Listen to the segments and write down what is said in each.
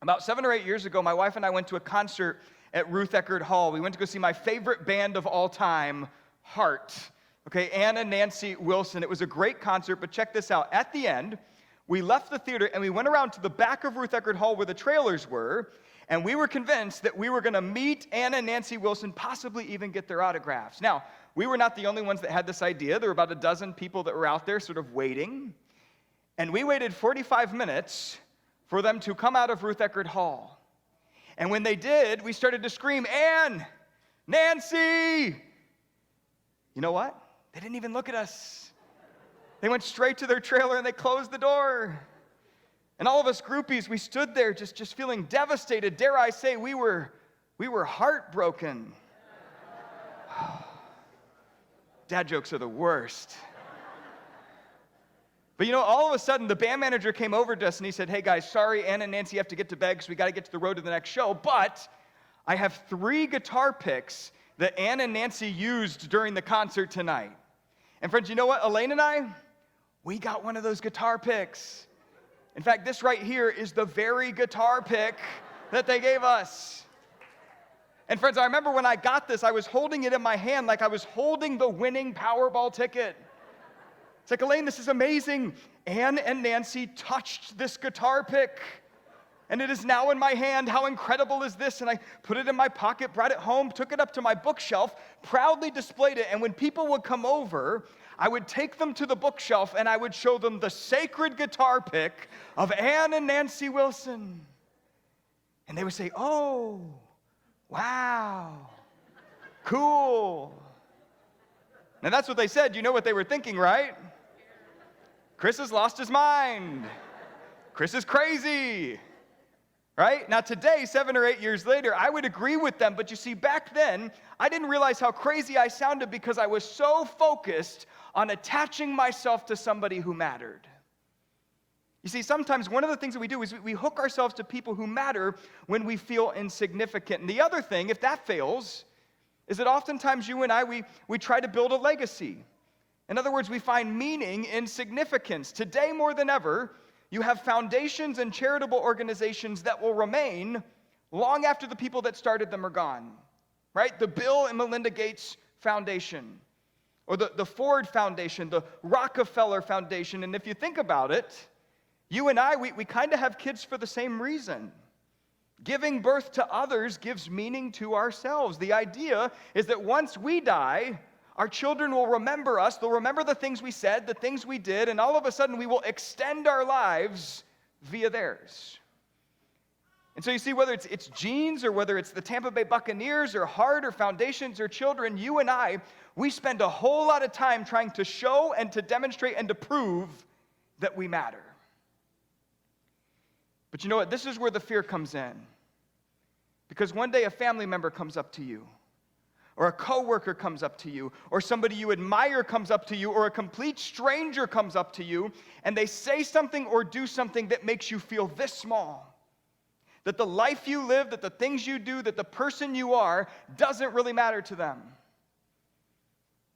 About 7 or 8 years ago, my wife and I went to a concert at Ruth Eckerd Hall. We went to go see my favorite band of all time, Heart. Okay, Ann and Nancy Wilson. It was a great concert, but check this out. At the end, we left the theater and we went around to the back of Ruth Eckerd Hall where the trailers were, and we were convinced that we were going to meet Ann and Nancy Wilson, possibly even get their autographs. Now, we were not the only ones that had this idea. There were about a dozen people that were out there sort of waiting, and we waited 45 minutes for them to come out of Ruth Eckerd Hall. And when they did, we started to scream, "Ann! Nancy!" You know what? They didn't even look at us. They went straight to their trailer and they closed the door. And all of us groupies, we stood there just feeling devastated. Dare I say, we were heartbroken. Dad jokes are the worst. But all of a sudden, the band manager came over to us and he said, "Hey guys, sorry, Ann and Nancy have to get to bed because we got to get to the road to the next show, but I have 3 guitar picks that Ann and Nancy used during the concert tonight." And friends, you know what? Elaine and I, we got one of those guitar picks. In fact, this right here is the very guitar pick that they gave us. And friends, I remember when I got this, I was holding it in my hand like I was holding the winning Powerball ticket. It's like, "Elaine, this is amazing. Ann and Nancy touched this guitar pick, and it is now in my hand. How incredible is this?" And I put it in my pocket, brought it home, took it up to my bookshelf, proudly displayed it. And when people would come over, I would take them to the bookshelf and I would show them the sacred guitar pick of Ann and Nancy Wilson. And they would say, "Oh, wow, cool." Now that's what they said. You know what they were thinking, right? Chris has lost his mind. Chris is crazy. Right? Now today, 7 or 8 years later, I would agree with them, but you see, back then, I didn't realize how crazy I sounded because I was so focused on attaching myself to somebody who mattered. You see, sometimes one of the things that we do is we hook ourselves to people who matter when we feel insignificant. And the other thing, if that fails, is that oftentimes you and I, we try to build a legacy. In other words, we find meaning in significance. Today more than ever, you have foundations and charitable organizations that will remain long after the people that started them are gone, right? The Bill and Melinda Gates Foundation, or the Ford Foundation, the Rockefeller Foundation. And if you think about it, you and I, we kind of have kids for the same reason. Giving birth to others gives meaning to ourselves. The idea is that once we die, our children will remember us. They'll remember the things we said, the things we did, and all of a sudden we will extend our lives via theirs. And so you see, whether it's genes or whether it's the Tampa Bay Buccaneers or Heart or foundations or children, you and I, we spend a whole lot of time trying to show and to demonstrate and to prove that we matter. But you know what? This is where the fear comes in. Because one day a family member comes up to you, or a coworker comes up to you, or somebody you admire comes up to you, or a complete stranger comes up to you, and they say something or do something that makes you feel this small. That the life you live, that the things you do, that the person you are doesn't really matter to them.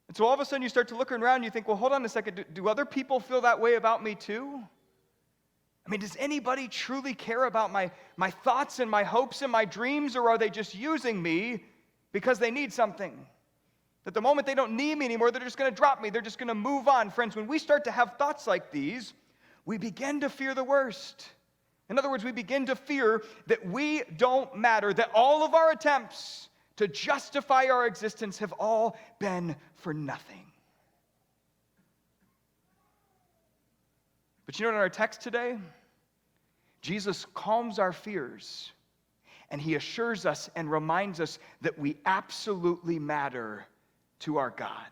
And so all of a sudden you start to look around and you think, well, hold on a second, do other people feel that way about me too? I mean, does anybody truly care about my thoughts and my hopes and my dreams, or are they just using me because they need something? That the moment they don't need me anymore, they're just going to drop me. They're just going to move on. Friends, when we start to have thoughts like these, we begin to fear the worst. In other words, we begin to fear that we don't matter, that all of our attempts to justify our existence have all been for nothing. But you know, in our text today, Jesus calms our fears. And he assures us and reminds us that we absolutely matter to our God.